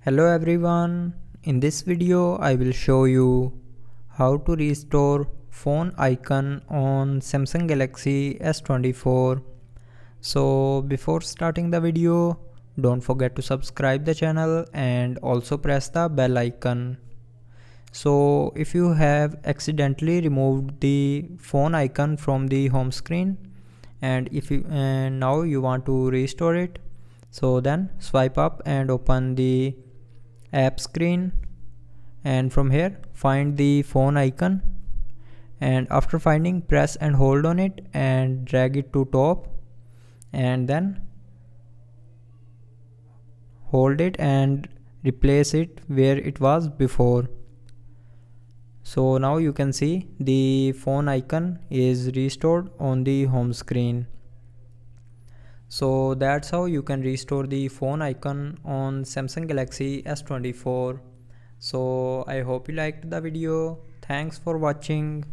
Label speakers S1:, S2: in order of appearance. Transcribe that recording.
S1: Hello everyone, in this video I will show you how to restore phone icon on Samsung Galaxy S24. So before starting the video, don't forget to subscribe the channel and also press the bell icon. So if you have accidentally removed the phone icon from the home screen and now you want to restore it, so then swipe up and open the app screen, and from here find the phone icon, and after finding press and hold on it and drag it to top, and then hold it and replace it where it was before. So now you can see the phone icon is restored on the home screen. So that's how you can restore the phone icon on Samsung Galaxy S24. So I hope you liked the video. Thanks for watching.